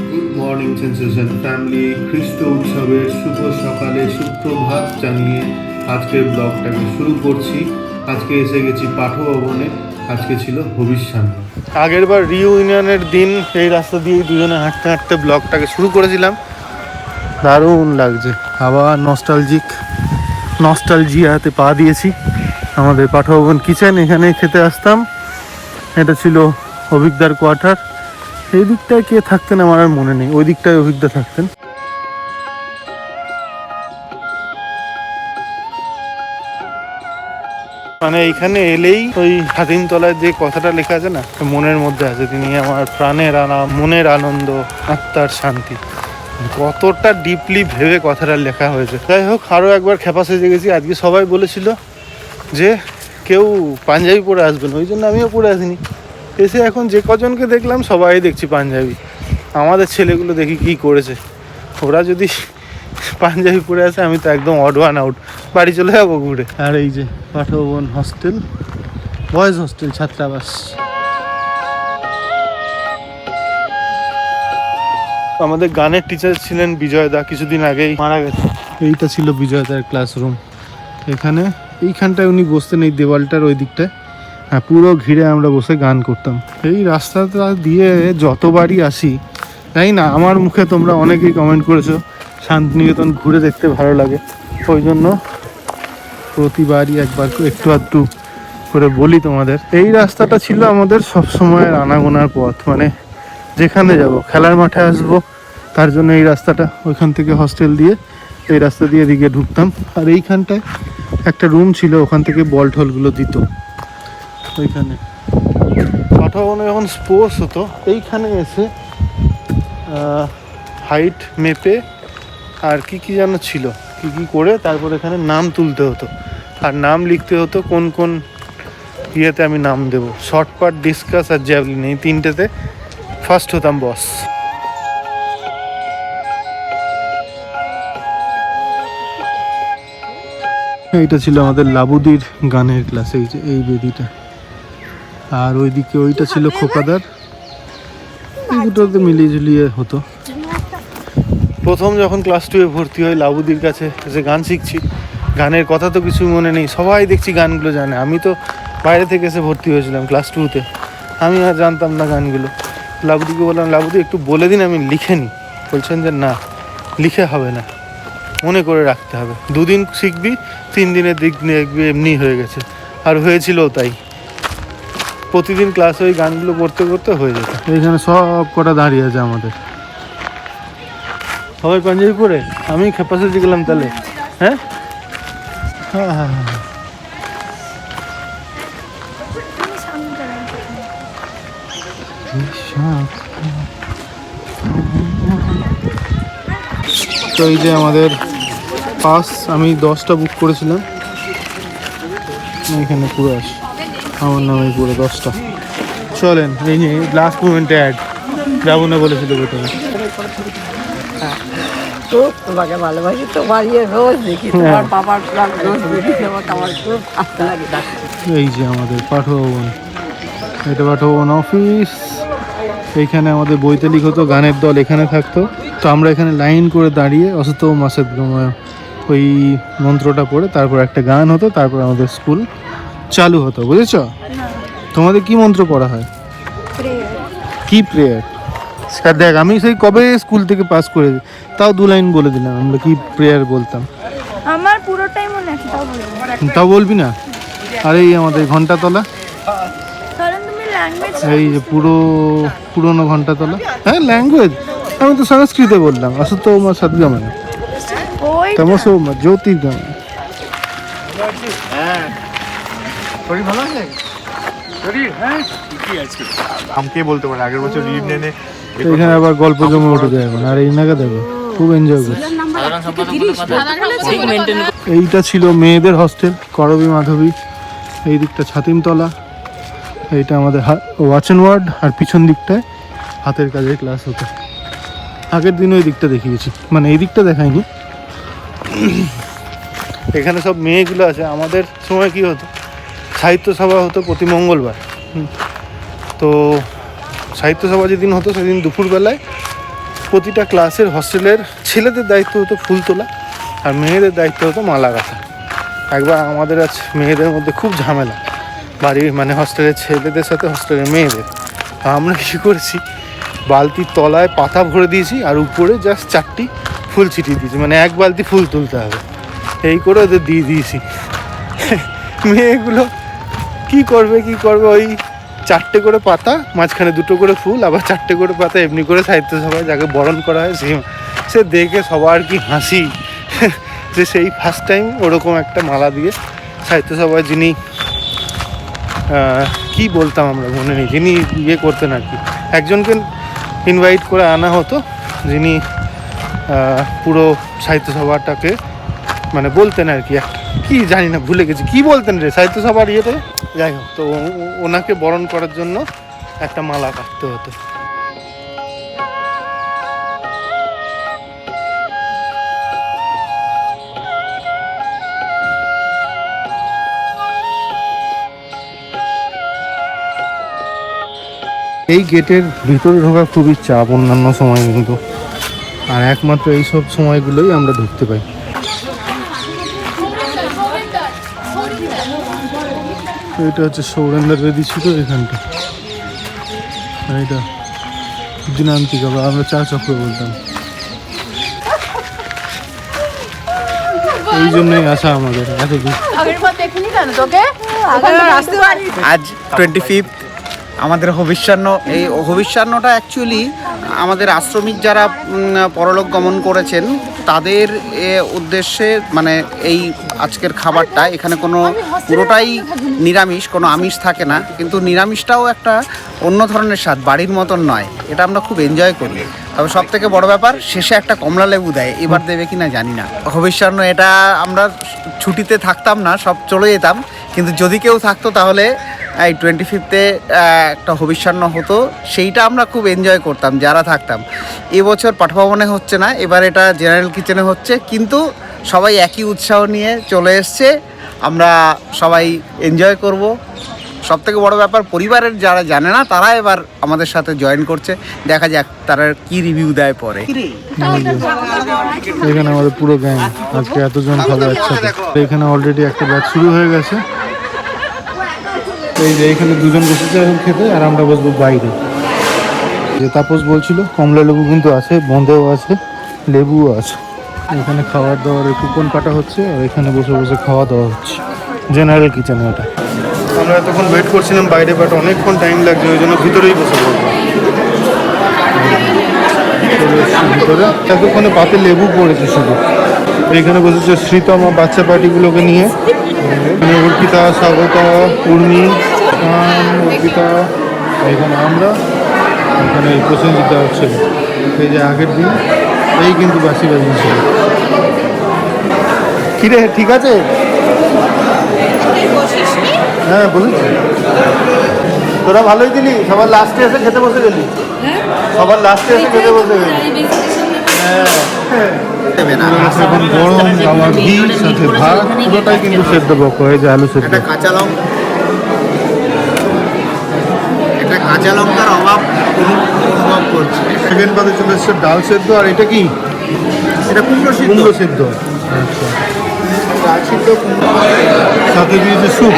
Good morning sensation family, খ্রিস্ট উৎসবের শুভ সকালে সুপ্রভাত জানিয়ে আজকের ব্লগটাকে শুরু করছি। আজকে এসে গেছি পাঠভবনে। আজকে ছিল ভবিষ্যান্ন। আগের বার রিইউনিয়নের দিন এই রাস্তা দিয়ে দুজনে হাঁটতে হাঁটতে ব্লগটাকে শুরু করেছিলাম। দারুণ লাগছে, আবার নস্টালজিয়াতে পা দিয়েছি। আমাদের পাঠভবন কিচেন, এখানে খেতে আসতাম। এটা ছিল অভিজ্ঞতার কোয়ার্টার। এই দিকটায় কে থাকতেন আমার আর মনে নেই, ওই দিকটায় অভিজ্ঞতা থাকতেন। মানে এইখানে এলেই ওই হাতিমতলায় যে কথাটা লেখা আছে না, মনের মধ্যে আছে, তিনি আমার প্রাণের আরাম, মনের আনন্দ, আত্মার শান্তি। কতটা ডিপলি ভেবে কথাটা লেখা হয়েছে। যাই হোক, আরও একবার খেপা সেজে গেছি। আজকে সবাই বলেছিল যে কেউ পাঞ্জাবি পরে আসবেন, ওই জন্য আমিও পরে আসিনি। এসে এখন যে কজনকে দেখলাম সবাই দেখছি পাঞ্জাবি। আমাদের ছেলেগুলো দেখি কি করেছে, ওরা যদি পাঞ্জাবি পরে আসে আমি তো একদম অড ওয়ান আউট, বাড়ি চলে যাবো ঘুরে। আর এই যে পাঠভবন হস্টেল, বয়েজ হস্টেল, ছাত্রাবাস। আমাদের গানের টিচার ছিলেন বিজয় দা, কিছুদিন আগেই মারা গেছে। এইটা ছিল বিজয় দার ক্লাসরুম। এইখানটায় উনি বসতেন, এই দেওয়ালটার ওই দিকটায়। হ্যাঁ, পুরো ঘিরে আমরা বসে গান করতাম। এই রাস্তাটা দিয়ে যতবারই আসি, তাই না, আমার মুখে তোমরা অনেকেই কমেন্ট করেছো শান্তিনিকেতন ঘুরে দেখতে ভালো লাগে। ওই জন্য প্রতিবারই একবার একটু আধটু করে বলি তোমাদের। এই রাস্তাটা ছিল আমাদের সবসময়ের আনাগোনার পথ, মানে যেখানে যাব, খেলার মাঠে আসবো, তার জন্য এই রাস্তাটা, ওইখান থেকে হস্টেল দিয়ে এই রাস্তা দিয়ে এদিকে ঢুকতাম। আর এইখানটায় একটা রুম ছিল, ওখান থেকে বল ঠলগুলো দিত। ওইখানে পাঠভবনে যখন স্পোর্টস হতো, এইখানে এসে হাইট মেপে আর কি যেন ছিল, কি করে তারপর এখানে নাম তুলতে হতো আর নাম লিখতে হতো কোন কোন ইয়েতে আমি নাম দেবো। শর্ট পাট, ডিসকাস আর জ্যাভলিন, এই তিনটেতে ফার্স্ট হতাম বস। এইটা ছিল আমাদের লাবুদির গানের ক্লাস, এই যে এই বেদিটা। আর ওইদিকে ওইটা ছিল খোকাদার। এই দুটোতে মিলিয়ে ঝুলিয়ে হতো। প্রথম যখন ক্লাস 2-এ ভর্তি হই, লাবুদির কাছে এসে গান শিখছি। গানের কথা তো কিছু মনে নেই, সবাই দেখছি গানগুলো জানে। আমি তো বাইরে থেকে এসে ভর্তি হয়েছিলাম ক্লাস 2-তে, আমি আর জানতাম না গানগুলো। লাবুদিকে বললাম, লাবুদি একটু বলে দিন, আমি লিখে নিই। বলছেন যে না, লিখে হবে না, মনে করে রাখতে হবে। 2 দিন শিখবি, 3 দিনের দিক দেখবি এমনি হয়ে গেছে। আর হয়েছিল তাই, প্রতিদিন ক্লাসে ওই গানগুলো করতে করতে হয়ে যেত। এইখানে সব কটা দাঁড়িয়ে আছে আমাদের, সবাই পাঞ্জাবি পরে। আমি খেপাসে গেলাম তাহলে। হ্যাঁ, তো এই যে আমাদের পাস, আমি 10টা বুক করেছিলাম। এখানে পুরো আস আমার নামে পুরো 10টা। চলেন, এই যে লাস্ট মোমেন্টে অ্যাড যাবো না বলেছিল প্রথমে। তোমাকে ভালোবাসি, তোমার রোজ দেখি, তোমার বাবার রোজ দেখি, আমার খুব ভালো লাগে। এই যে আমাদের পাঠভবন, এটা পাঠভবন অফিস। এইখানে আমাদের বইতে লিখতো, গানের দল এখানে থাকতো। তো আমরা এখানে লাইন করে দাঁড়িয়ে অসত মাসের ওই মন্ত্রটা পড়ে তারপর একটা গান হতো, তারপর আমাদের স্কুল চালু হতো। বুঝেছ? তোমাদের কি মন্ত্র পড়া হয়? কি প্রেয়ার? দেখ, আমি সেই কবে স্কুল থেকে পাস করে, তাও 2 লাইন বলে দিলাম আমরা কি প্রেয়ার বলতাম। আমার পুরোটাই মনে আছে, তাও বলবি না? আর এই আমাদের ঘন্টাতলা, এই যে পুরোনো ঘন্টাতলা। হ্যাঁ, ল্যাঙ্গুয়েজ আমি তো সংস্কৃতে বললাম। আসত আমার সদ্গমন, তমস জ্যোতির্গমন। আমাকে বলতে পারে আগের বছর রিউনিয়নে এখানে আবার গল্প জমে উঠে যায় এখন। আর এই নাকা দেখো, খুব এনজয় করছি। এইটা ছিল মেয়েদের হস্টেল, করবী মাধবী। এই দিকটা ছাতিমতলা, এইটা আমাদের ওয়াচন ওয়ার্ড। আর পিছন দিকটায় হাতের কাজের ক্লাস হতো। আগের দিন ওই দিকটা দেখিয়েছি, মানে এই দিকটা দেখায়নি। এখানে সব মেয়েগুলো আছে। আমাদের সময় কি হতো, সাহিত্য সভা হতো প্রতি মঙ্গলবার। তো সাহিত্য সভা যেদিন হতো সেদিন দুপুরবেলায় প্রতিটা ক্লাসের হস্টেলের ছেলেদের দায়িত্ব হতো ফুল তোলা, আর মেয়েদের দায়িত্ব হতো মালা গাঁথা। একবার আমাদের আজ মেয়েদের মধ্যে খুব ঝামেলা, বাড়ির মানে হস্টেলের ছেলেদের সাথে হস্টেলের মেয়েদের। আমরা কী করেছি, বালতির তলায় পাতা ভরে দিয়েছি আর উপরে জাস্ট 4টি ফুল ছিটিয়ে দিয়েছি, মানে 1 বালতি ফুল তুলতে হবে, এই করে ওদের দিয়ে দিয়েছি। মেয়েগুলো কি করবে ওই 4টে করে পাতা, মাঝখানে 2টো করে ফুল, আবার 4টে করে পাতা এমনি করে সাহিত্য সভায় যাকে বরণ করা হয় সে দেখে সবার কি হাসি যে সেই ফার্স্ট টাইম ওরকম একটা মালা দিয়ে সাহিত্য সভায় যিনি কি বলতাম আমরা মনে নেই, যিনি ইয়ে করতেন আর কি, একজনকে ইনভাইট করে আনা হতো যিনি পুরো সাহিত্য সভাটাকে মানে বলতেন আর কি, একটা কি জানি না ভুলে গেছি কি বলতেন রে সাহিত্য সভার ইয়েতে, যাই হোক। তো ওনাকে বরণ করার জন্য একটা মালা কাটতে হতো। এই গেটের ভিতরে ঢোকা খুবই চাপ অন্যান্য সময় কিন্তু, আর একমাত্র এই সব সময়গুলোই আমরা ঢুকতে পাই। এটা হচ্ছে সৌরেন্দ্র বেদি ছিল এখানটা, এটা দিনান্তিকা বা আমরা চা চক্র বলতাম। এই জন্যই আসা আমাদের এত দূর। আজ 25 আমাদের হবিষ্যান্ন। এই হবিষ্যান্নটা অ্যাকচুয়ালি আমাদের আশ্রমিক যারা পরলোক গমন করেছেন তাদের উদ্দেশ্যে, মানে এই আজকের খাবারটা এখানে কোনো পুরোটাই নিরামিষ, কোনো আমিষ থাকে না, কিন্তু নিরামিষটাও একটা অন্য ধরনের স্বাদ, বাড়ির মতন নয়। এটা আমরা খুব এনজয় করি। তবে সব থেকে বড় ব্যাপার শেষে একটা কমলা লেবু দেয়, এবার দেবে কিনা জানি না। হবিষ্যান্ন এটা আমরা ছুটিতে থাকতাম না, সব চলে যেতাম, কিন্তু যদি কেউ থাকতো তাহলে এই 25-এ একটা হবিষ্যান্ন হতো, সেইটা আমরা খুব এনজয় করতাম যারা থাকতাম। এবছর পাঠভবনে হচ্ছে না, এবার এটা জেনারেল কিচেনে হচ্ছে, কিন্তু সবাই একই উৎসাহ নিয়ে চলে এসছে, আমরা সবাই এনজয় করব। সবথেকে বড় ব্যাপার পরিবারের যারা জানে না তারা এবার আমাদের সাথে জয়েন করছে, দেখা যাক তারা কি রিভিউ দেয় পরে। এখানে আমাদের পুরো গ্যাং আজকে এতজন খাবে একসাথে। এখানে অলরেডি একটা ব্যাচ শুরু হয়ে গেছে। এই যে এখানে দুজন বসেছে এখন খেতে, আর আমরা বসবো বাইরে। যে তাপস বলছিল কমলা লেবু কিন্তু আছে, বোঁদেও আছে, লেবুও আছে। এখানে খাবার দাবারের কুপন কাটা হচ্ছে, আর এখানে বসে বসে খাওয়া দাওয়া হচ্ছে জেনারেল কিচেনে। এটা আমরা এতক্ষণ ওয়েট করছিলাম বাইরে, বাট অনেকক্ষণ টাইম লাগছে, ওই জন্য ভিতরেই বসে পড়বো। ভিতরে এতক্ষণে পাতে লেবু পড়েছে শুধু। এখানে বসেছে শ্রীতমা বাচ্চা পার্টিগুলোকে নিয়ে, অর্পিতা, স্বাগতা, উর্মি, অর্পিতা, এখানে আমরা, এখানে এই প্রসেনজিৎ হচ্ছে। এই যে আগের দিন এই কিন্তু বাসি বাজিয়েছিল। কিরে ঠিক আছে? হ্যাঁ বলেছি, তোরা ভালোই দিলি, সবার লাস্টে এসে খেতে বসে গেলি, সবার লাস্টে এসে খেতে বসে গেলি। হ্যাঁ এখন গরম আমার ঘি সাথে ভাত, পুরোটাই কিন্তু সেদ্ধ বক হয়ে যায়, আলু সেদ্ধ। এটা কাঁচা লঙ্কার অভাব অনুভব করছে। সেকেন্ড পাতে চলে এসছে ডাল সেদ্ধ, আর এটা কি? এটা কুমড়ো সেদ্ধ। আচ্ছা, ডাল সেদ্ধ সাথে দিয়েছে স্যুপ,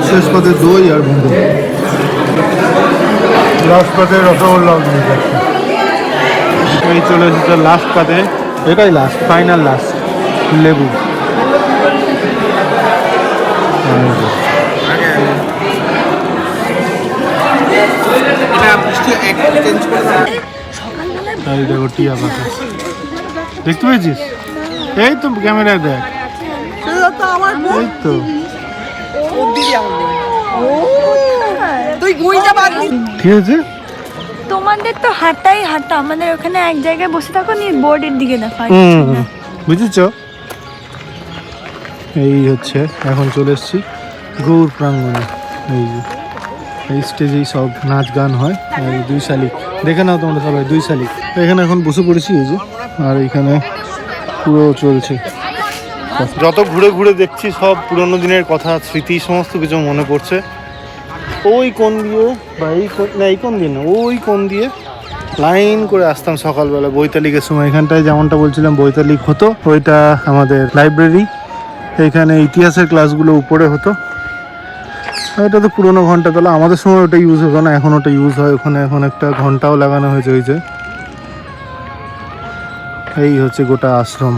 শেষ পাতে দই আর বুঁদো, লাস্ট পাতে রসগোল্লা নিয়ে যাচ্ছে। এই চলে এসেছে লাস্ট পাতে, এটাই লাস্ট, ফাইনাল লাস্ট, লেবু। দেখো টিয়া পাখি দেখতে পেয়েছিস? এই তো ক্যামেরায় দেখ, এই তো ঠিক আছে। তোমাদের তো হাঁটাই হাঁটা, আমাদের ওখানে এক জায়গায় বসে থাকো, নিয়ে বোর্ডের দিকে দেখো। বুঝেছ? এই হচ্ছে এখন চলে এসেছি গৌর প্রাঙ্গণে। এই যে এই স্টেজেই সব নাচ গান হয়। এই 2 শালিক দেখে নাও তোমরা সবাই, 2 শালিক। এখানে এখন বসে পড়েছি এই যে, আর এইখানে পুরো চলছে। যত ঘুরে ঘুরে দেখছি সব পুরোনো দিনের কথা, স্মৃতি, সমস্ত কিছু মনে পড়ছে। ওই কোন দিয়ে বা এই কোন দিয়ে না, ওই কোন দিয়ে লাইন করে আসতাম সকালবেলা বৈতালিকের সময়। এখানটায় যেমনটা বলছিলাম বৈতালিক হতো, ওইটা আমাদের লাইব্রেরি। এখানে ইতিহাসের ক্লাসগুলো উপরে হতো। এটা তো পুরোনো ঘন্টাতলা, আমাদের সময় ওটা ইউজ হতো না, এখন ওটা ইউজ হয়। ওখানে এখন একটা ঘন্টাও লাগানো হয়েছে। ওই যে এই হচ্ছে গোটা আশ্রম।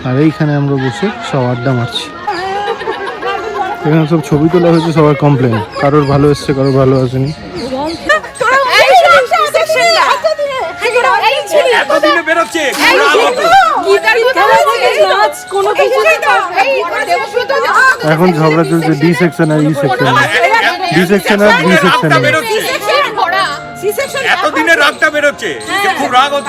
আর এইখানে আমরা বসে সব আড্ডা মারছি। এখানে সব ছবি তোলা হয়েছে, সবার কমপ্লেন, কারোর ভালো এসছে, কারোর ভালো আসেনি। এখন ঝগড়া চলছে ডি সেকশন আর ই সেকশন, ডি সেকশন আর বি সেকশন। এতদিনে রাগটা বেরোচ্ছে, খুব রাগ হতো।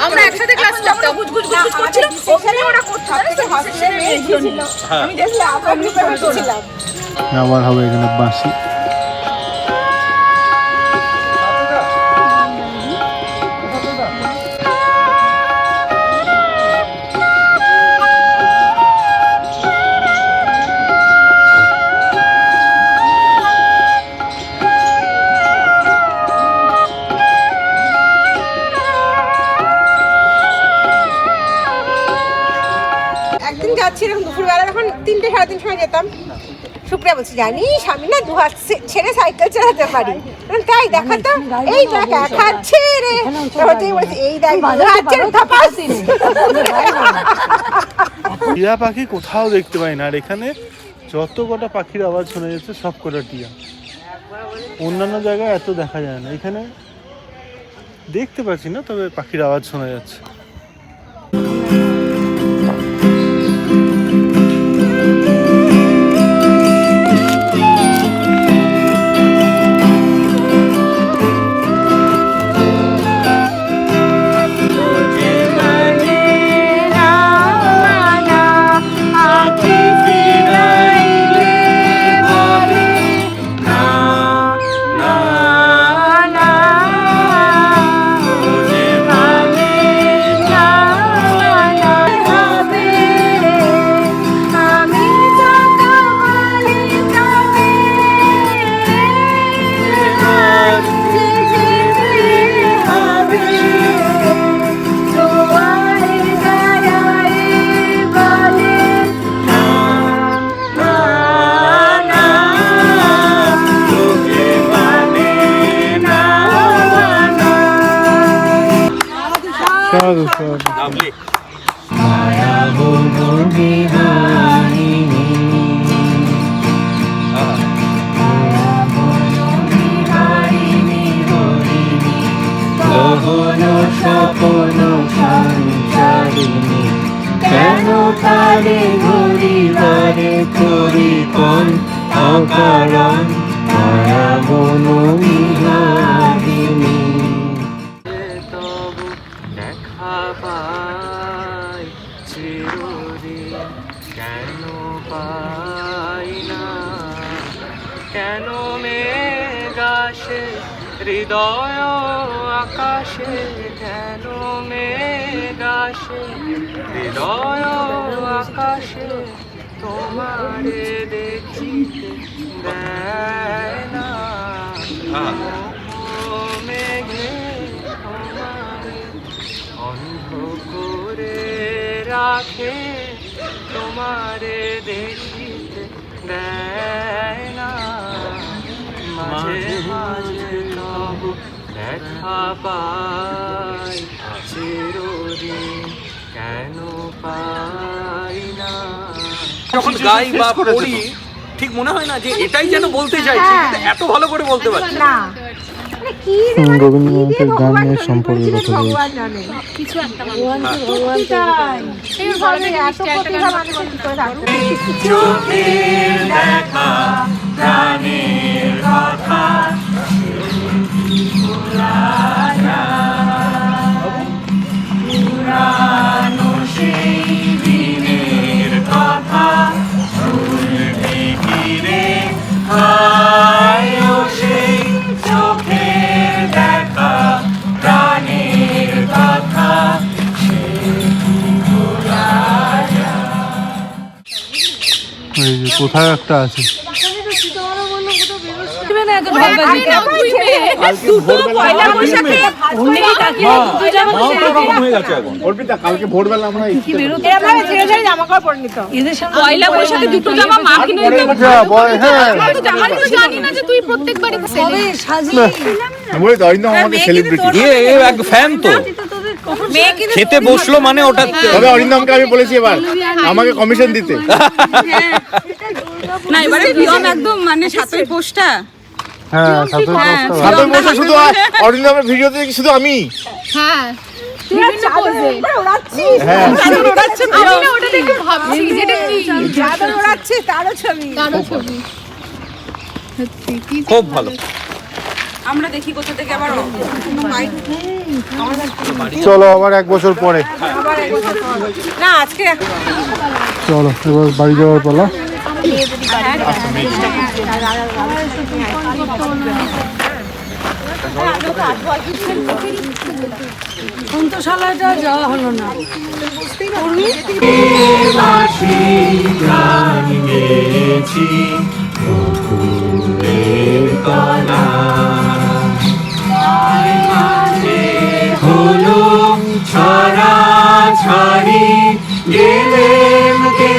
আমরা একসাথে ক্লাস করতাম, ওখানে ওরা করতো। আমি দেখলাম আবার হবে এখানে বাঁশি। একদিন যাচ্ছিলাম দুপুরবেলা, যখন 3টে সাড়ে 3 সময় যেতাম, সুপ্রিয়া বলছি জানিস আমি না 2 হাত ছেড়ে সাইকেল চালাতে পারি। তাই দেখাতো, এই দেখ 1 হাত ছেড়ে, বলছি এই দেখ 2 হাত ছেড়ে থাপাস। টিয়া পাখি কোথাও দেখতে পাই না, আর এখানে যত কটা পাখির আওয়াজ শোনা যাচ্ছে সব কটা টিয়া। অন্যান্য জায়গায় এত দেখা যায় না, এখানে দেখতে পাচ্ছি না, তবে পাখির আওয়াজ শোনা যাচ্ছে। কেন তারে ঘুরিবারে করি কোন অকারণ মায়া মনোবিহারিণী। তবু দেখা পাই চিরদিন, কেন পাই না, কেন মেঘ আসে হৃদয় আকাশে, কেন মেঘ আসে হৃদয় আকাশে, তোমারে দেখিতে দেয় না মেঘে, তোমারে অন্ধ করে রাখে, তোমারে দেখিতে দেয় না। মাঝে মাঝে তবু দেখা পাই চিরদিন, কেন পাই না। যখন গাই বা পড়ি ঠিক মনে হয় না যে এটাই যেন বলতে চাইছি, কিন্তু এত ভালো করে বলতে পারছি না। রবীন্দ্রনাথের গানের সম্পর্কে কথা বলছি। কিছু একটা চোখের দেখা প্রাণের কথা পুরানো সেই দিনের কথা ভুলবি কি রে। এই যে কোথায় একটা আছে। অর্পিতা কালকে ভোরবেলা আমরা জামা কাপড় পরে নিত পয়লা বৈশাখে দুটো জামা মা কিনে দিত। জানি না যে তুই প্রত্যেকবারই আমি বলি অরিন্দম আমাদের সেলিব্রিটি। এক ফ্যান তো খেতে বসলো মানে ওটা তবে অরিন্দমকে আমি বলেছি এবার আমাকে কমিশন দিতে। না এবারে বিয়ম একদম মানে সাতই পোস্টটা হ্যাঁ সাথে বসে শুধু অরিন্দমের ভিডিওতে দেখি শুধু আমি। তারও ছবি খুব ভালো। আমরা দেখি কোথা থেকে আবার চলো আবার 1 বছর পরে। না আজকে চলো এবার বাড়ি যাওয়ার পালা। সন্তোষালয়টা যাওয়া হলো না। হলো ছড়া ছড়ি গেলেন কে